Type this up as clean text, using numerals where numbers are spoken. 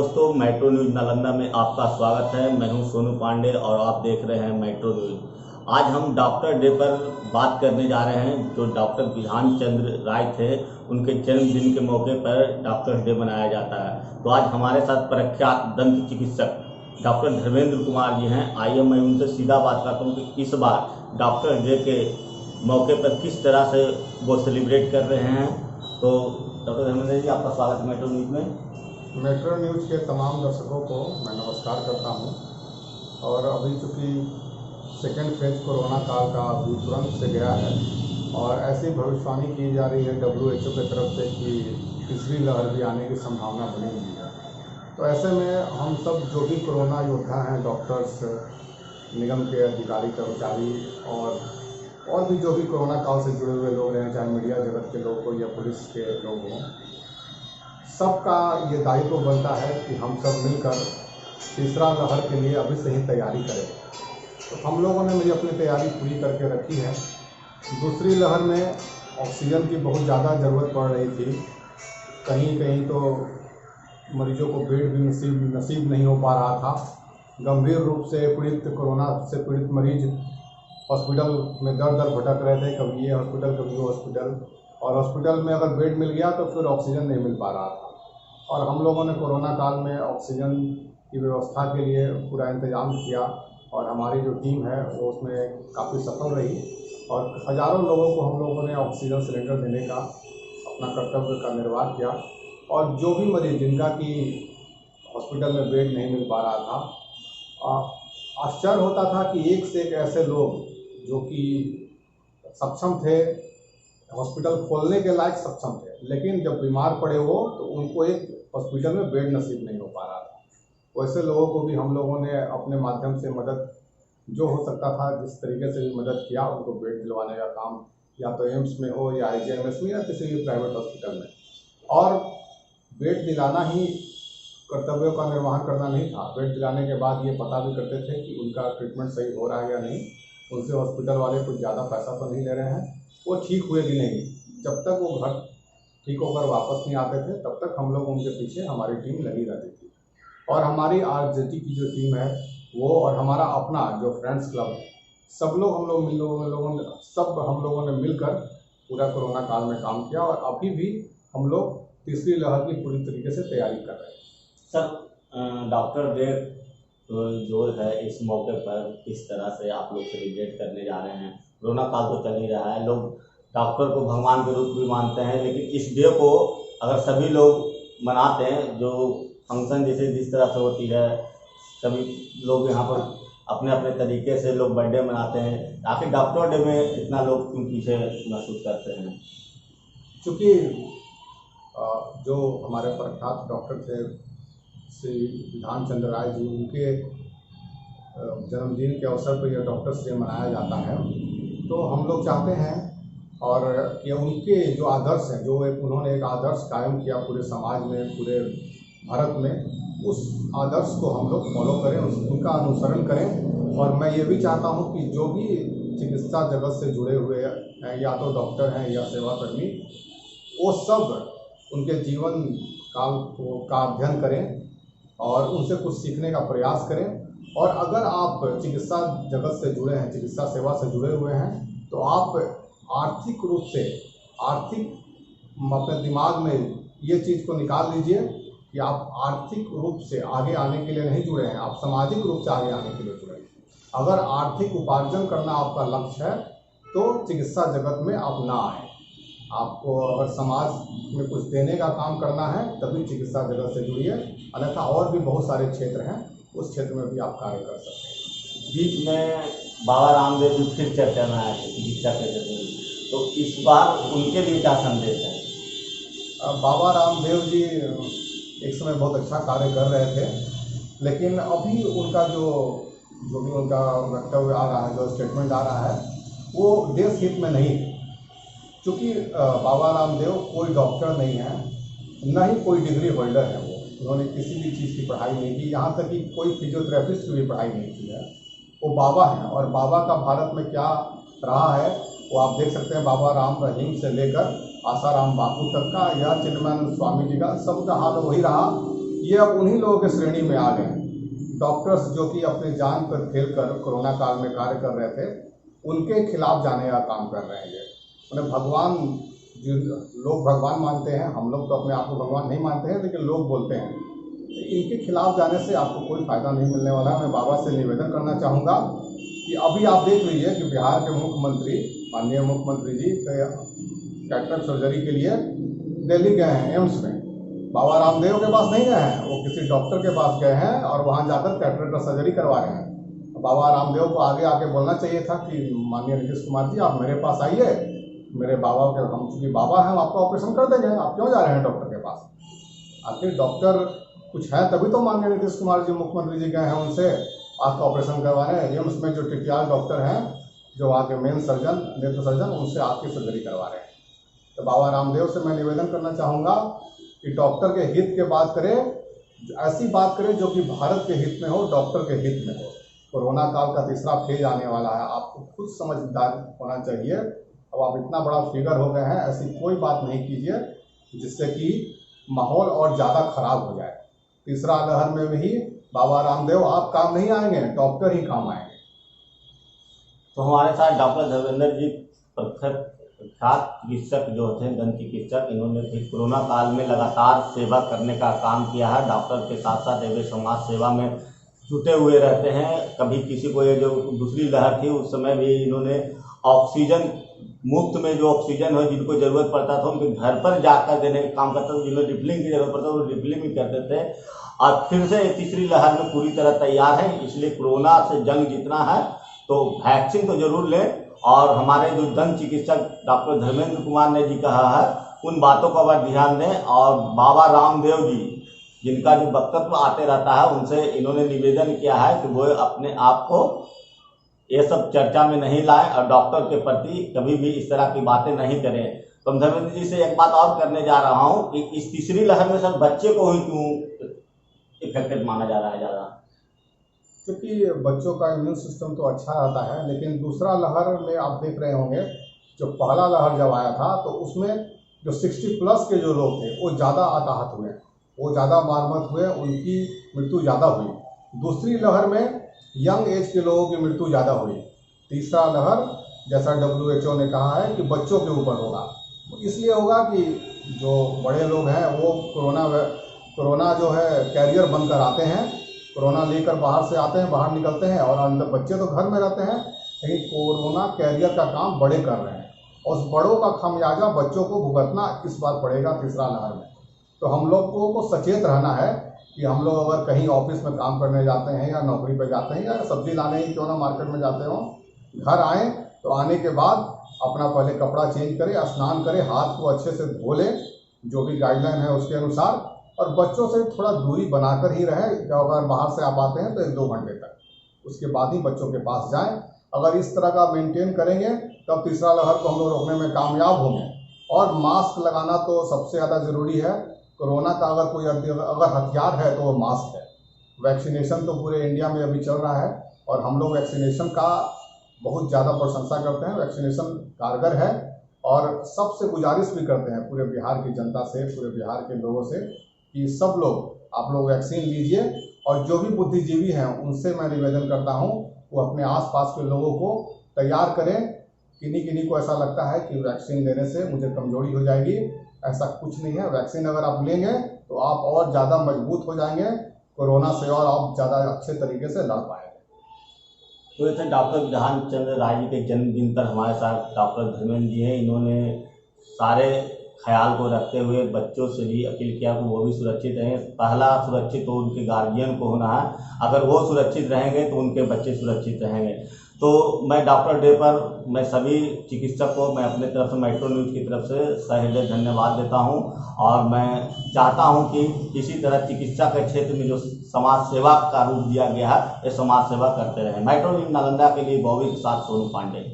दोस्तों, metro news Nalanda में आपका स्वागत है। मैं हूं सोनू पांडे और आप देख रहे हैं मेट्रो न्यूज। आज हम डॉक्टर डे पर बात करने जा रहे हैं। जो डॉक्टर बिधान चंद्र राय थे, उनके जन्मदिन के मौके पर डॉक्टर डे मनाया जाता है। तो आज हमारे साथ प्रख्यात दंत चिकित्सक डॉक्टर धर्मेंद्र कुमार जी हैं। आइए मैं उनसे सीधा बात करता हूँ कि इस बार डॉक्टर डे के मौके पर किस तरह से वो सेलिब्रेट कर रहे हैं। तो डॉक्टर धर्मेंद्र जी, आपका स्वागत है मेट्रो न्यूज में। मेट्रो न्यूज़ के तमाम दर्शकों को मैं नमस्कार करता हूं। और अभी चूँकि सेकेंड फेज कोरोना काल का अभी तुरंत से गया है और ऐसी भविष्यवाणी की जा रही है WHO की तरफ से कि तीसरी लहर भी आने की संभावना बनी हुई है। तो ऐसे में हम सब जो भी कोरोना योद्धा हैं, डॉक्टर्स, निगम के अधिकारी कर्मचारी और भी जो भी कोरोना काल से जुड़े हुए लोग हैं, चाहे मीडिया जगत के लोग हो या पुलिस के लोग हों, सबका ये दायित्व बनता है कि हम सब मिलकर तीसरा लहर के लिए अभी से ही तैयारी करें। तो हम लोगों ने मेरी अपनी तैयारी पूरी करके रखी है। दूसरी लहर में ऑक्सीजन की बहुत ज़्यादा ज़रूरत पड़ रही थी। कहीं कहीं तो मरीजों को बेड भी नसीब नहीं हो पा रहा था। गंभीर रूप से पीड़ित, कोरोना से पीड़ित मरीज हॉस्पिटल में दर दर भटक रहे थे, कभी ये हॉस्पिटल कभी वो हॉस्पिटल, और हॉस्पिटल में अगर बेड मिल गया तो फिर ऑक्सीजन नहीं मिल पा रहा था। और हम लोगों ने कोरोना काल में ऑक्सीजन की व्यवस्था के लिए पूरा इंतज़ाम किया और हमारी जो टीम है वो उसमें काफ़ी सफल रही और हज़ारों लोगों को हम लोगों ने ऑक्सीजन सिलेंडर देने का अपना कर्तव्य का निर्वाह किया। और जो भी मरीज जिनका कि हॉस्पिटल में बेड नहीं मिल पा रहा था, आश्चर्य होता था कि एक से एक ऐसे लोग जो कि सक्षम थे, हॉस्पिटल खोलने के लायक सक्षम थे, लेकिन जब बीमार पड़े हो तो उनको एक हॉस्पिटल में बेड नसीब नहीं हो पा रहा था। वैसे लोगों को भी हम लोगों ने अपने माध्यम से मदद जो हो सकता था, जिस तरीके से भी मदद किया, उनको बेड दिलवाने का काम या तो एम्स में हो या IGMS में या किसी भी प्राइवेट हॉस्पिटल में। और बेड दिलाना ही कर्तव्यों का निर्वहन करना नहीं था। बेड दिलाने के बाद ये पता भी करते थे कि उनका ट्रीटमेंट सही हो रहा है या नहीं, उनसे हॉस्पिटल वाले कुछ ज़्यादा पैसा तो नहीं ले रहे हैं, वो ठीक हुए कि नहीं। जब तक वो घर ठीक होकर वापस नहीं आते थे तब तक हम लोग उनके पीछे, हमारी टीम लगी रहती थी। और हमारी RJT की जो टीम है वो, और हमारा अपना जो फ्रेंड्स क्लब, सब लोग हम लोगों ने मिलकर पूरा कोरोना काल में काम किया और अभी भी हम लोग तीसरी लहर की पूरी तरीके से तैयारी कर रहे हैं। सर, डॉक्टर डे जो है इस मौके पर किस तरह से आप लोग सेलिब्रेट करने जा रहे हैं? कोरोना काल तो चल ही रहा है, लोग डॉक्टर को भगवान के रूप भी मानते हैं, लेकिन इस डे को अगर सभी लोग मनाते हैं, जो फंक्शन जैसे जिस तरह से होती है, सभी लोग यहाँ पर अपने अपने तरीके से लोग बर्थडे मनाते हैं, आखिर डॉक्टर डे में इतना लोग क्यों पीछे महसूस करते हैं? चूँकि जो हमारे प्रख्यात डॉक्टर थे श्री बिधान चंद्र राय जी, उनके जन्मदिन के अवसर पर यह डॉक्टर्स डे मनाया जाता है। तो हम लोग चाहते हैं और कि उनके जो आदर्श हैं, जो उन्होंने एक आदर्श कायम किया पूरे समाज में, पूरे भारत में, उस आदर्श को हम लोग फॉलो करें, उनका अनुसरण करें। और मैं ये भी चाहता हूँ कि जो भी चिकित्सा जगत से जुड़े हुए हैं, या तो डॉक्टर हैं या सेवाकर्मी, वो सब उनके जीवन काल का अध्ययन करें और उनसे कुछ सीखने का प्रयास करें। और अगर आप चिकित्सा जगत से जुड़े हैं, चिकित्सा सेवा से जुड़े हुए हैं, तो आप आर्थिक रूप से, अपने दिमाग में ये चीज़ को निकाल लीजिए कि आप आर्थिक रूप से आगे आने के लिए नहीं जुड़े हैं, आप सामाजिक रूप से आगे आने के लिए जुड़े हैं। अगर आर्थिक उपार्जन करना आपका लक्ष्य है तो चिकित्सा जगत में आप ना आए। आपको अगर समाज में कुछ देने का काम करना है तभी चिकित्सा जगत से जुड़िए, अन्यथा और भी बहुत सारे क्षेत्र हैं, उस क्षेत्र में भी आप कार्य कर सकते हैं। बीच में बाबा रामदेव जी फिर चर्चा में आए थे चिकित्सा के क्षेत्र में, तो इस बार उनके लिए क्या संदेश है? बाबा रामदेव जी एक समय बहुत अच्छा कार्य कर रहे थे, लेकिन अभी उनका जो भी उनका वक्तव्य आ रहा है, जो स्टेटमेंट आ रहा है, वो देश हित में नहीं है। चूँकि बाबा रामदेव कोई डॉक्टर नहीं है, न ही कोई डिग्री होल्डर है। उन्होंने किसी भी चीज़ की पढ़ाई नहीं की, यहाँ तक कि कोई फिजियोथेरेपिस्ट की भी पढ़ाई नहीं की है। वो बाबा हैं और बाबा का भारत में क्या रहा है वो आप देख सकते हैं। बाबा राम रहीम से लेकर आसाराम बापू तक का, या चिन्मयानंद स्वामी जी का, सबका हाल वही रहा ये अब उन्हीं लोगों के श्रेणी में आ गए। डॉक्टर्स जो कि अपनी जान पर खेल कर कोरोना काल में कार्य कर रहे थे, उनके खिलाफ जाने का काम कर रहे हैं। ये उन्हें भगवान, जो लोग भगवान मानते हैं, हम लोग तो अपने आप को भगवान नहीं मानते हैं, लेकिन लोग बोलते हैं, इनके खिलाफ जाने से आपको कोई फ़ायदा नहीं मिलने वाला है। मैं बाबा से निवेदन करना चाहूँगा कि अभी आप देख लीजिए कि बिहार के मुख्यमंत्री, माननीय मुख्यमंत्री जी कैटरेक्ट सर्जरी के लिए दिल्ली गए हैं, एम्स में। बाबा रामदेव के पास नहीं गए हैं, वो किसी डॉक्टर के पास गए हैं और वहाँ जाकर कैटरेक्ट सर्जरी करवा रहे हैं। बाबा रामदेव को आगे आके बोलना चाहिए था कि माननीय नीतीश कुमार जी, आप मेरे पास आइए, मेरे बाबा के, हम चूँकि बाबा हैं, हम आपका ऑपरेशन कर देंगे, आप क्यों जा रहे हैं डॉक्टर के पास? आखिर डॉक्टर कुछ है तभी तो माननीय नीतीश कुमार जी मुख्यमंत्री जी गए हैं उनसे आपका ऑपरेशन करवाने। एम्स में जो टिटियाल डॉक्टर हैं, जो वहाँ के मेन सर्जन, नेत्र सर्जन, उनसे आपकी सर्जरी करवा रहे हैं। तो बाबा रामदेव से मैं निवेदन करना चाहूँगा कि डॉक्टर के हित के बात करें, ऐसी बात करें जो कि भारत के हित में हो, डॉक्टर के हित में हो। कोरोना काल का तीसरा फेज आने वाला है, आपको खुद समझदार होना चाहिए। अब आप इतना बड़ा फिगर हो गए हैं, ऐसी कोई बात नहीं कीजिए जिससे कि माहौल और ज़्यादा खराब हो जाए। तीसरा लहर में भी बाबा रामदेव आप काम नहीं आएंगे, डॉक्टर ही काम आएंगे। तो हमारे साथ डॉक्टर धर्मेंद्र जी, प्रख्यात चिकित्सक जो थे, दंत चिकित्सक, इन्होंने भी कोरोना काल में लगातार सेवा करने का काम किया है। डॉक्टर के साथ साथ वे समाज सेवा में जुटे हुए रहते हैं। कभी किसी को, ये जो दूसरी लहर थी उस समय भी इन्होंने ऑक्सीजन, मुफ्त में जो ऑक्सीजन हो, जिनको ज़रूरत पड़ता था उनके घर पर जाकर देने का काम करते थे। जिन्हें रिफिलिंग की जरूरत पड़ता था वो रिफिलिंग भी करते थे। और फिर से तीसरी लहर में पूरी तरह तैयार है, इसलिए कोरोना से जंग जीतना है तो वैक्सीन तो जरूर लें। और हमारे जो दंत चिकित्सक डॉक्टर धर्मेंद्र कुमार ने जी कहा है, उन बातों का पर ध्यान दें। और बाबा रामदेव जी, जिनका जो वक्तव्य आते रहता है, उनसे इन्होंने निवेदन किया है कि वो अपने आप को ये सब चर्चा में नहीं लाएं और डॉक्टर के प्रति कभी भी इस तरह की बातें नहीं करें। तो धर्मेंद्र जी से एक बात और करने जा रहा हूँ कि इस तीसरी लहर में सब बच्चे को ही क्यों इफेक्टेड माना जा रहा है ज़्यादा? क्योंकि बच्चों का इम्यून सिस्टम तो अच्छा रहता है, लेकिन दूसरा लहर में आप देख रहे होंगे, जो पहला लहर जब आया था तो उसमें जो 60+ के जो लोग थे वो ज़्यादा आत्महत हुए, वो ज़्यादा मरमत हुए, उनकी मृत्यु ज़्यादा हुई। दूसरी लहर में यंग एज के लोगों की मृत्यु ज़्यादा हुई। तीसरा लहर, जैसा WHO ने कहा है कि बच्चों के ऊपर होगा। इसलिए होगा कि जो बड़े लोग हैं वो कोरोना जो है कैरियर बनकर आते हैं, कोरोना लेकर बाहर से आते हैं, बाहर निकलते हैं, और अंदर बच्चे तो घर में रहते हैं, लेकिन कोरोना कैरियर का काम बड़े कर रहे हैं और उस बड़ों का खामियाजा बच्चों को भुगतना इस बार पड़ेगा तीसरा लहर में। तो हम लोगों को सचेत रहना है कि हम लोग अगर कहीं ऑफिस में काम करने जाते हैं या नौकरी पर जाते हैं या सब्जी लाने ही क्यों ना मार्केट में जाते हो, घर आएँ तो आने के बाद अपना पहले कपड़ा चेंज करें, स्नान करें, हाथ को अच्छे से धो लें, जो भी गाइडलाइन है उसके अनुसार, और बच्चों से थोड़ा दूरी बनाकर ही रहें। अगर बाहर से आप आते हैं तो 1-2 घंटे तक, उसके बाद ही बच्चों के पास जाएं। अगर इस तरह का मेंटेन करेंगे तब तीसरा लहर को हम लोग रोकने में कामयाब होंगे। और मास्क लगाना तो सबसे ज़्यादा ज़रूरी है। कोरोना का अगर कोई अगर हथियार है तो वो मास्क है। वैक्सीनेशन तो पूरे इंडिया में अभी चल रहा है और हम लोग वैक्सीनेशन का बहुत ज़्यादा प्रशंसा करते हैं। वैक्सीनेशन कारगर है और सबसे गुजारिश भी करते हैं पूरे बिहार की जनता से, पूरे बिहार के लोगों से, कि सब लोग आप लोग वैक्सीन लीजिए। और जो भी बुद्धिजीवी हैं उनसे मैं निवेदन करता हूं वो अपने आसपास के लोगों को तैयार करें। किन्हीं को ऐसा लगता है कि वैक्सीन लेने से मुझे कमजोरी हो जाएगी, ऐसा कुछ नहीं है। वैक्सीन अगर आप लेंगे तो आप और ज़्यादा मजबूत हो जाएंगे कोरोना से, और आप ज़्यादा अच्छे तरीके से लड़ पाएंगे। तो ये थे डॉक्टर विधान चंद्र राय जी के जन्मदिन पर हमारे साथ डॉक्टर धर्मेंद्र जी हैं। इन्होंने सारे ख्याल को रखते हुए बच्चों से भी अपील किया कि वो भी सुरक्षित रहें। पहला सुरक्षित तो उनके गार्जियन को होना है, अगर वो सुरक्षित रहेंगे तो उनके बच्चे सुरक्षित रहेंगे। तो मैं डॉक्टर डे पर मैं सभी चिकित्सक को मैं अपने तरफ से, मेट्रो न्यूज़ की तरफ से सहृदय धन्यवाद देता हूं। और मैं चाहता हूं कि इसी तरह चिकित्सा के क्षेत्र में जो समाज सेवा का रूप दिया गया है, ये समाज सेवा करते रहें। मेट्रो न्यूज़ नालंदा के लिए बॉबी के साथ सोनू पांडे।